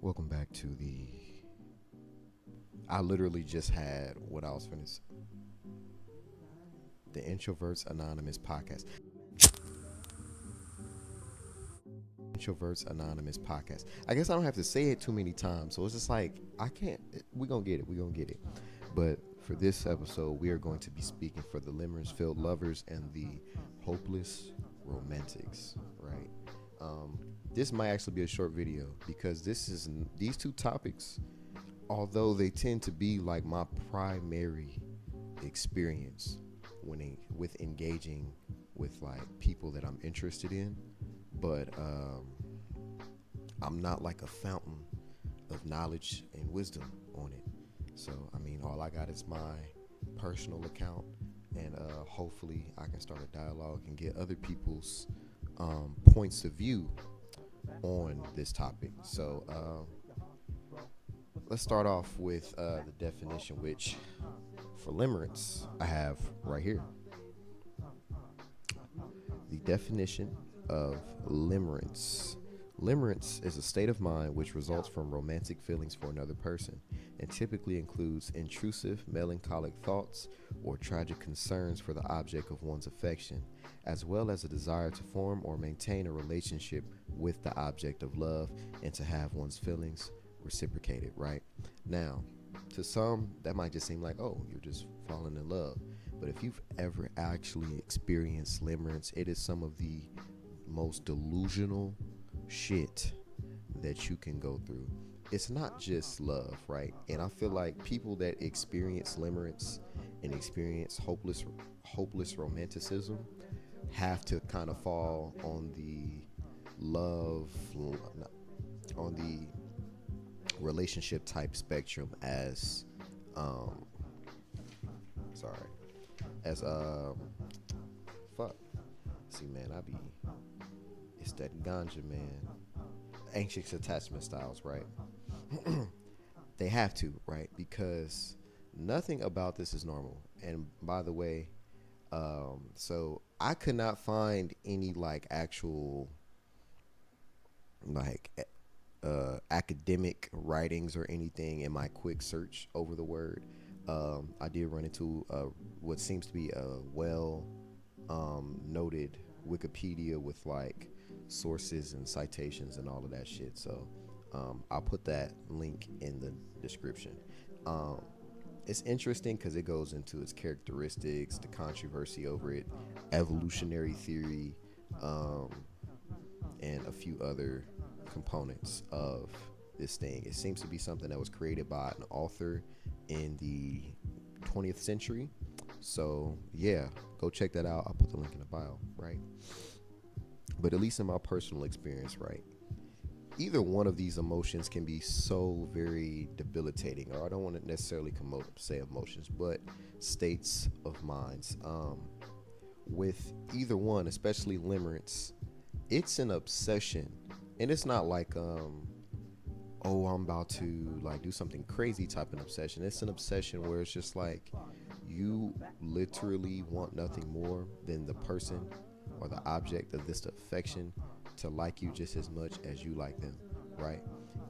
Welcome back to the. I literally just had what I was finished. The Introverts Anonymous podcast. Introverts Anonymous podcast. I guess I don't have to say it too many times, so it's just like I can't. We're gonna get it. We're gonna get it. But for this episode, we are going to be speaking for the Limerence filled lovers and the hopeless romantics. Right. This might actually be a short video because these two topics, although they tend to be like my primary experience with engaging with like people that I'm interested in, but I'm not like a fountain of knowledge and wisdom on it. So I mean, all I got is my personal account, and hopefully I can start a dialogue and get other people's points of view on this topic. So let's start off with the definition, which for limerence I have right here. The definition of limerence. Limerence is a state of mind which results from romantic feelings for another person and typically includes intrusive, melancholic thoughts or tragic concerns for the object of one's affection, as well as a desire to form or maintain a relationship with the object of love and to have one's feelings reciprocated, right? Now, to some, that might just seem like, oh, you're just falling in love. But if you've ever actually experienced limerence, it is some of the most delusional shit that you can go through. It's not just love, right? And I feel like people that experience limerence and experience hopeless romanticism have to kind of fall on the love on the relationship type spectrum as sorry as fuck. See, man, it's that ganja, man. Anxious attachment styles, right? They have to, right? Because nothing about this is normal. And by the way, so I could not find any like actual like academic writings or anything in my quick search over the word. I did run into what seems to be a well noted Wikipedia with like sources and citations and all of that shit. So I'll put that link in the description. Um, it's interesting because it goes into its characteristics, the controversy over it, evolutionary theory, um, and a few other components of this thing. It seems to be something that was created by an author in the 20th century. So yeah, go check that out. I'll put the link in the bio, right? But at least in my personal experience, right, either one of these emotions can be so very debilitating, or I don't want to necessarily say emotions, but states of minds. With either one, especially limerence, it's an obsession, and it's not like oh, I'm about to like do something crazy type of obsession. It's an obsession where it's just like you literally want nothing more than the person or the object of this affection to like you just as much as you like them, right?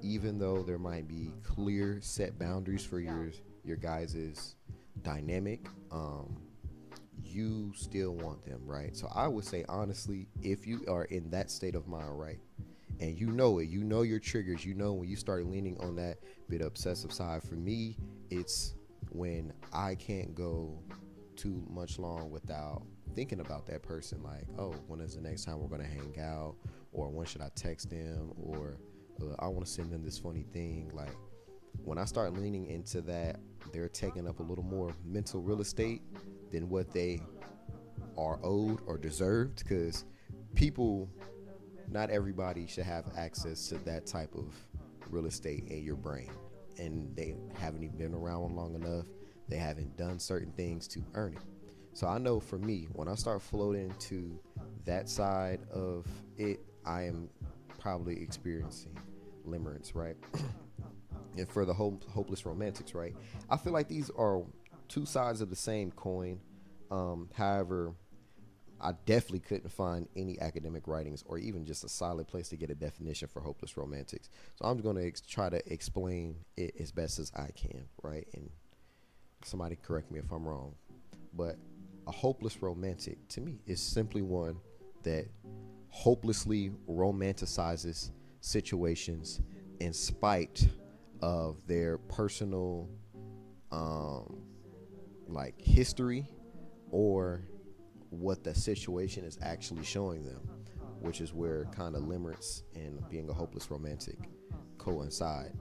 Even though there might be clear set boundaries for your guys's dynamic, you still want them, right? So I would say honestly, if you are in that state of mind, right, and you know it, you know your triggers, you know when you start leaning on that bit obsessive side. For me, it's when I can't go too much long without thinking about that person, like, oh, when is the next time we're gonna hang out, or when should I text them, or I want to send them this funny thing. Like when I start leaning into that, they're taking up a little more mental real estate than what they are owed or deserved, because people, not everybody should have access to that type of real estate in your brain, and they haven't even been around long enough. They haven't done certain things to earn it. So I know for me, when I start floating to that side of it, I am probably experiencing limerence, right? And for the hopeless romantics, right, I feel like these are two sides of the same coin. However, I definitely couldn't find any academic writings or even just a solid place to get a definition for hopeless romantics. So I'm going to try to explain it as best as I can, right? And somebody correct me if I'm wrong. But a hopeless romantic to me is simply one that hopelessly romanticizes situations in spite of their personal like history or what the situation is actually showing them, which is where kind of limerence and being a hopeless romantic coincide.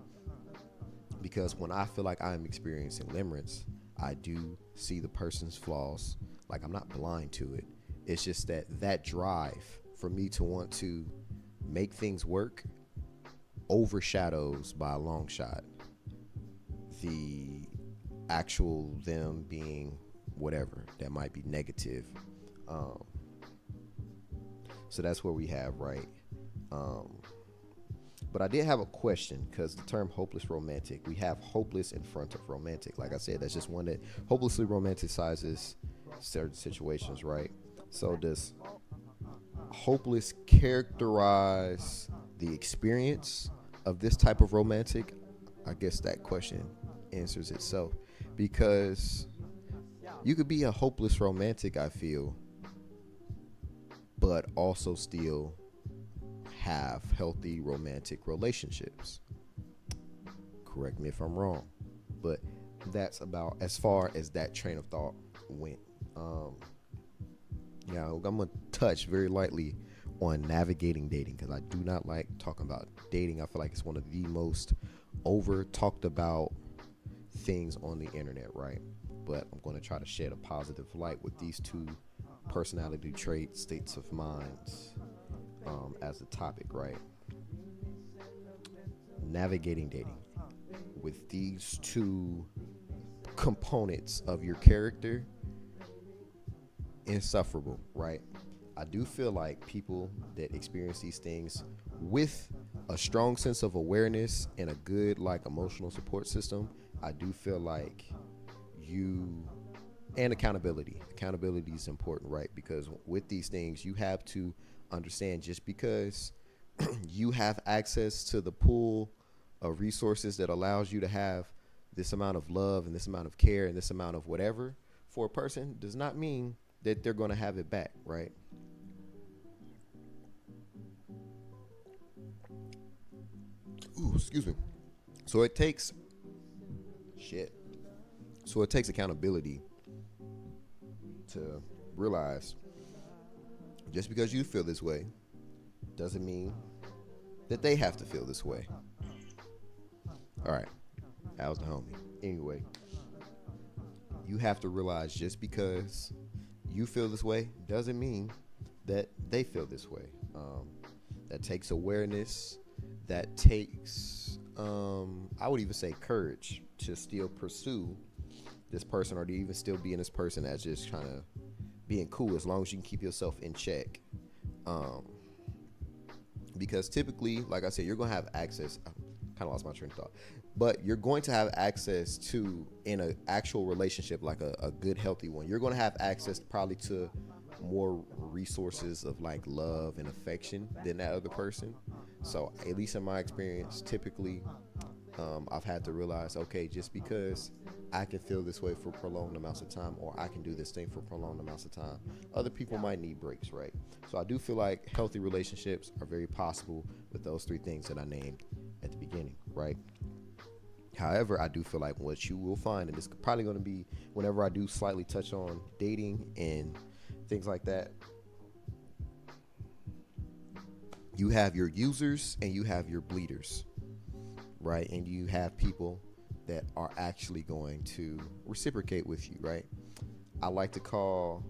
Because when I feel like I'm experiencing limerence, I do see the person's flaws. Like, I'm not blind to it. It's just that drive for me to want to make things work overshadows by a long shot the actual them being whatever that might be negative. Um, so that's where we have, right? Um, but I did have a question because the term hopeless romantic, we have hopeless in front of romantic. Like I said, that's just one that hopelessly romanticizes certain situations, right? So does hopeless characterize the experience of this type of romantic? I guess that question answers itself, because you could be a hopeless romantic, I feel, but also still have healthy romantic relationships. Correct me if I'm wrong, but that's about as far as that train of thought went. Yeah, I'm gonna touch very lightly on navigating dating because I do not like talking about dating. I feel like it's one of the most over talked about things on the internet, right? But I'm going to try to shed a positive light with these two personality traits, states of minds, as the topic, right? Navigating dating with these two components of your character, insufferable, right? I do feel like people that experience these things with a strong sense of awareness and a good like emotional support system, I do feel like you and accountability is important, right? Because with these things you have to understand, just because you have access to the pool of resources that allows you to have this amount of love and this amount of care and this amount of whatever for a person does not mean that they're going to have it back, right? Ooh, excuse me. So it takes shit. So it takes accountability to realize just because you feel this way doesn't mean that they have to feel this way. All right, that was the homie. Anyway, you have to realize just because you feel this way doesn't mean that they feel this way. That takes awareness. That takes, I would even say, courage to still pursue this person, or to even still be in this person as just kind of being cool, as long as you can keep yourself in check. Because typically, like I said, you're going to have access. I kind of lost my train of thought. But you're going to have access to, in an actual relationship, like a good, healthy one, you're going to have access probably to more resources of like love and affection than that other person. So at least in my experience, typically I've had to realize, okay, just because I can feel this way for prolonged amounts of time, or I can do this thing for prolonged amounts of time, other people might need breaks, right? So I do feel like healthy relationships are very possible with those three things that I named at the beginning, right? However, I do feel like what you will find, and this is probably going to be whenever I do slightly touch on dating and things like that, you have your users and you have your bleeders, right? And you have people that are actually going to reciprocate with you, right? I like to call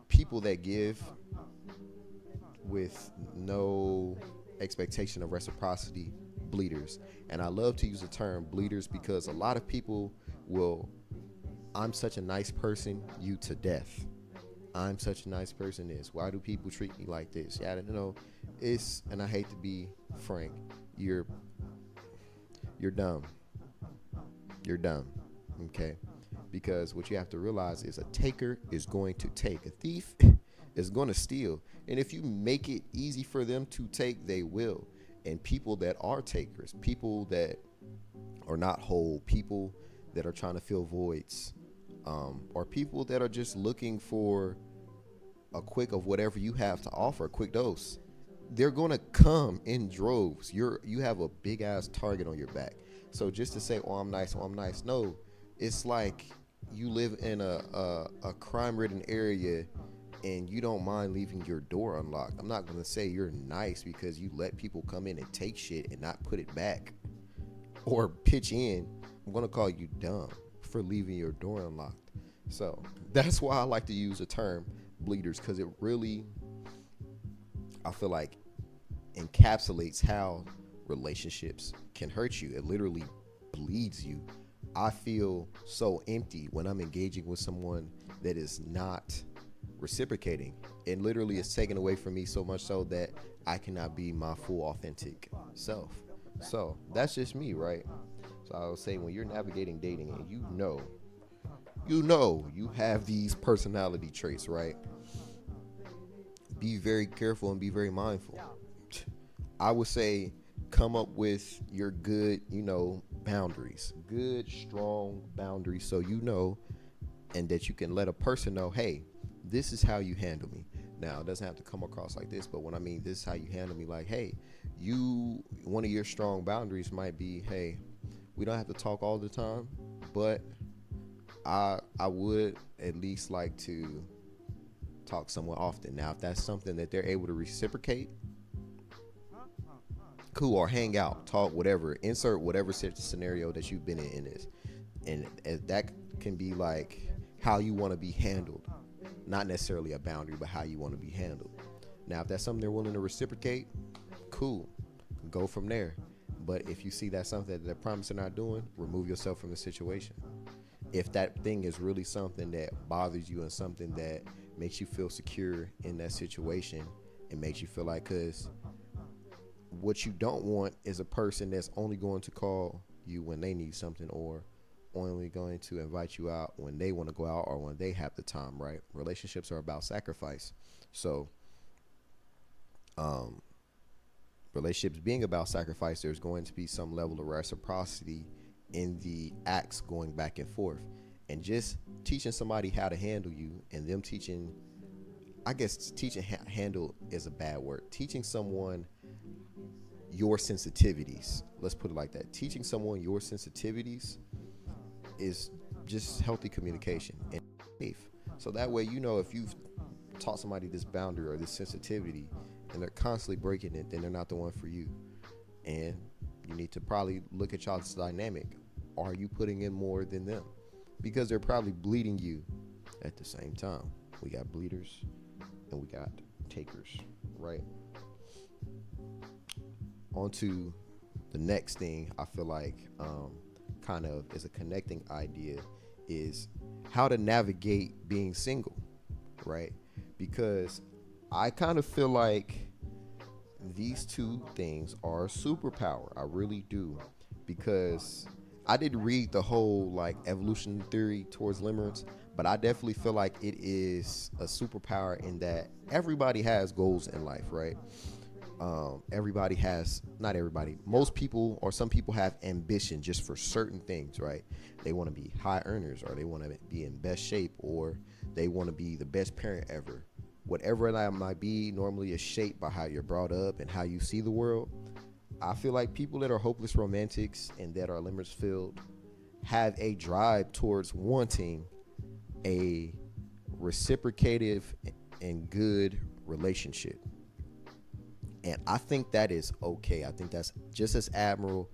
people that give with no expectation of reciprocity bleeders. And I love to use the term bleeders because a lot of people will, I'm such a nice person, you to death. I'm such a nice person is. Why do people treat me like this? Yeah, I don't know. It's, and I hate to be frank, you're dumb. You're dumb. Okay? because what you have to realize is a taker is going to take. A thief is going to steal. And if you make it easy for them to take, they will. And people that are takers, people that are not whole, people that are trying to fill voids, or people that are just looking for a quick of whatever you have to offer, a quick dose, they're gonna come in droves. You have a big ass target on your back. So just to say, oh I'm nice, oh I'm nice, no, it's like you live in a crime ridden area and you don't mind leaving your door unlocked. I'm not gonna say you're nice because you let people come in and take shit and not put it back or pitch in. I'm gonna call you dumb for leaving your door unlocked. So that's why I like to use the term bleeders, because it really, I feel like, encapsulates how relationships can hurt you. It literally bleeds you. I feel so empty when I'm engaging with someone that is not reciprocating. It literally is taken away from me, so much so that I cannot be my full authentic self. So that's just me, right? So I would say, when you're navigating dating and you have these personality traits, right? Be very careful and be very mindful. I would say come up with your good, boundaries, good, strong boundaries, so and that you can let a person know, hey, this is how you handle me. Now, it doesn't have to come across like this, but when I mean this is how you handle me, like, hey, one of your strong boundaries might be, hey, we don't have to talk all the time, but I would at least like to talk somewhat often. Now, if that's something that they're able to reciprocate, cool, or hang out, talk, whatever, insert whatever scenario that you've been in this. And that can be like how you want to be handled. Not necessarily a boundary, but how you want to be handled. Now, if that's something they're willing to reciprocate, cool, go from there. But if you see that's something that they're promising not doing, remove yourself from the situation. If that thing is really something that bothers you and something that makes you feel secure in that situation, it makes you feel like, because what you don't want is a person that's only going to call you when they need something, or only going to invite you out when they want to go out or when they have the time, right? Relationships are about sacrifice. So relationships being about sacrifice, there's going to be some level of reciprocity in the acts going back and forth. And just teaching somebody how to handle you, and them teaching, I guess teaching handle is a bad word. Teaching someone your sensitivities, let's put it like that. Teaching someone your sensitivities is just healthy communication and safe. So that way, if you've taught somebody this boundary or this sensitivity and they're constantly breaking it, then they're not the one for you. And you need to probably look at y'all's dynamic. Are you putting in more than them? Because they're probably bleeding you at the same time. We got bleeders and we got takers, right? On to the next thing I feel like kind of is a connecting idea, is how to navigate being single, right? Because I kind of feel like these two things are a superpower. I really do. Because I didn't read the whole like evolution theory towards limerence, but I definitely feel like it is a superpower in that everybody has goals in life, right? Everybody has, not everybody, most people or some people have ambition just for certain things, right? They want to be high earners, or they want to be in best shape, or they want to be the best parent ever. Whatever that might be, normally is shaped by how you're brought up and how you see the world. I feel like people that are hopeless romantics and that are limerence filled have a drive towards wanting a reciprocative and good relationship. And I think that is okay. I think that's just as admirable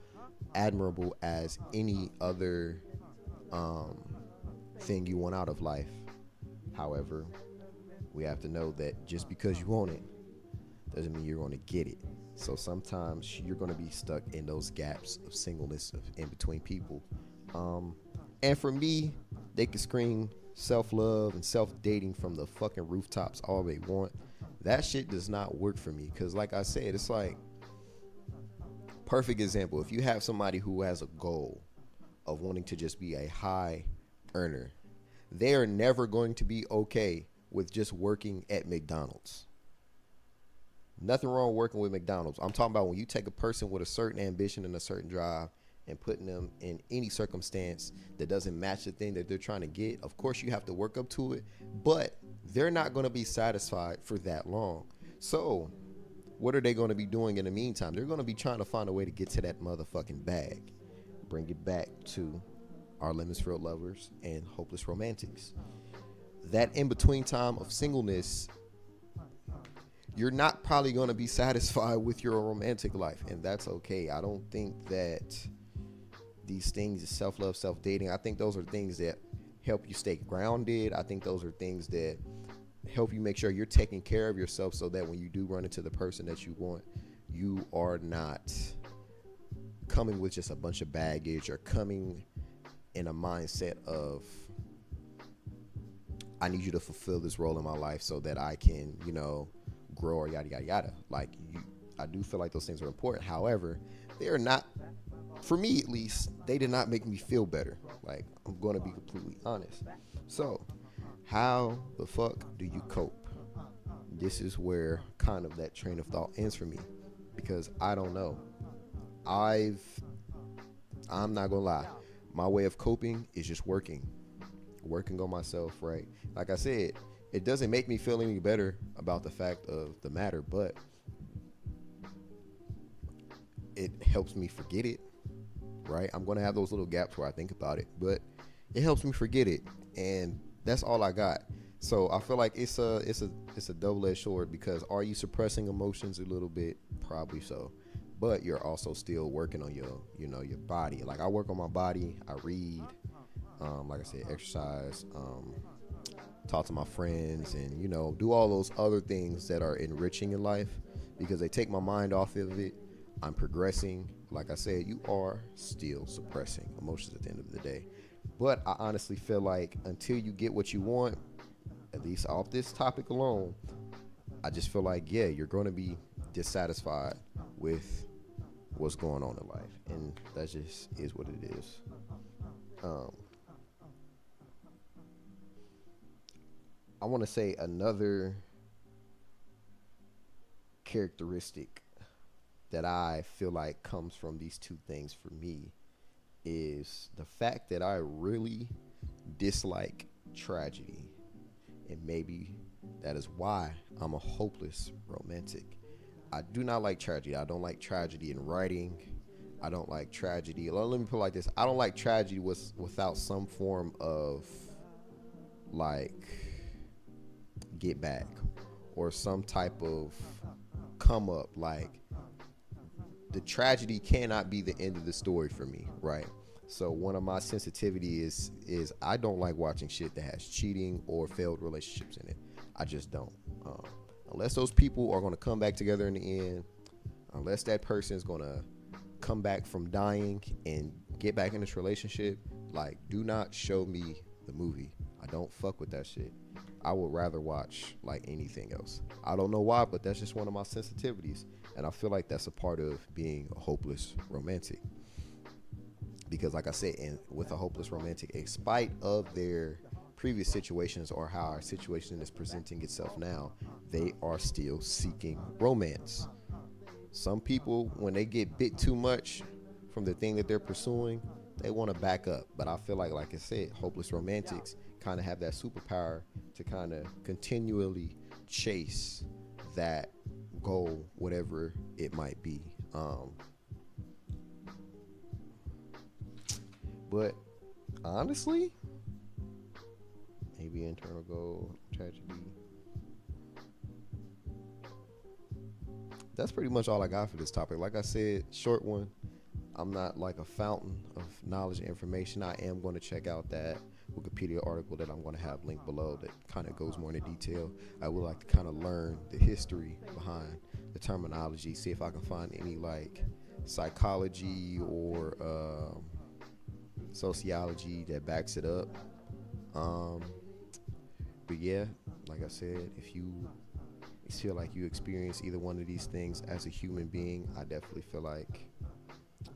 as any other thing you want out of life. However, we have to know that just because you want it doesn't mean you're going to get it. So sometimes you're going to be stuck in those gaps of singleness in between people. And for me, they can scream self-love and self-dating from the fucking rooftops all they want. That shit does not work for me, because like I said, it's like, perfect example, if you have somebody who has a goal of wanting to just be a high earner. They are never going to be okay with just working at McDonald's. Nothing wrong working with McDonald's. I'm talking about when you take a person with a certain ambition and a certain drive and putting them in any circumstance that doesn't match the thing that they're trying to get. Of course, you have to work up to it, but they're not going to be satisfied for that long. So, what are they going to be doing in the meantime? They're going to be trying to find a way to get to that motherfucking bag. Bring it back to our lemons for lovers and hopeless romantics. That in between time of singleness, you're not probably going to be satisfied with your romantic life, and that's okay. I don't think that these things, self-love, self-dating, I think those are things that help you stay grounded. I think those are things that help you make sure you're taking care of yourself so that when you do run into the person that you want, you are not coming with just a bunch of baggage or coming in a mindset of, I need you to fulfill this role in my life so that I can, grow or yada yada yada. I do feel like those things are important. However, they are not, for me at least, they did not make me feel better. Like, I'm going to be completely honest. So, how the fuck do you cope? This is where kind of that train of thought ends for me, because I don't know. I'm not gonna lie. My way of coping is just working on myself, right? Like I said, it doesn't make me feel any better about the fact of the matter, but it helps me forget it, right? I'm gonna have those little gaps where I think about it, but it helps me forget it, and that's all I got. So I feel like it's a double-edged sword, because are you suppressing emotions a little bit? Probably so, but you're also still working on your body. Like, I work on my body. I read, like I said, exercise, talk to my friends, and do all those other things that are enriching in life, because they take my mind off of it. I'm progressing. Like I said, you are still suppressing emotions at the end of the day. But I honestly feel like until you get what you want, at least off this topic alone, I just feel like, yeah, you're going to be dissatisfied with what's going on in life. And that just is what it is. I want to say another characteristic that I feel like comes from these two things for me is the fact that I really dislike tragedy. And maybe that is why I'm a hopeless romantic. I do not like tragedy. I don't like tragedy in writing. I don't like tragedy. Let me put it like this. I don't like tragedy without some form of, like, get back or some type of come up. Like, the tragedy cannot be the end of the story for me, right? So one of my sensitivity is I don't like watching shit that has cheating or failed relationships in it. I just don't. Unless those people are going to come back together in the end, unless that person is going to come back from dying and get back in this relationship, like, do not show me the movie. I don't fuck with that shit. I would rather watch, like, anything else. I don't know why, but that's just one of my sensitivities. And I feel like that's a part of being a hopeless romantic. Because, like I said, and with a hopeless romantic, in spite of their previous situations or how our situation is presenting itself now, they are still seeking romance. Some people, when they get bit too much from the thing that they're pursuing, they want to back up. But I feel like I said, hopeless romantics kind of have that superpower to kind of continually chase that goal, whatever it might be. But honestly, maybe internal goal, tragedy. That's pretty much all I got for this topic. Like I said, short one. I'm not like a fountain of knowledge and information. I am going to check out that Wikipedia article that I'm going to have linked below that kind of goes more into detail. I would like to kind of learn the history behind the terminology, see if I can find any like psychology or sociology that backs it up. But yeah, like I said, if you feel like you experience either one of these things as a human being, I definitely feel like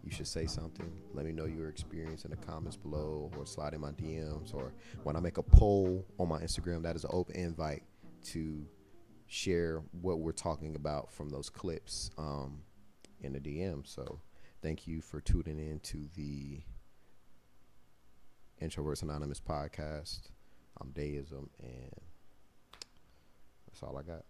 you should say something. Let me know your experience in the comments below, or slide in my DMs, or when I make a poll on my Instagram, that is an open invite to share what we're talking about from those clips in the DM. So thank you for tuning in to the Introverts Anonymous podcast. I'm Daeyism, and that's all I got.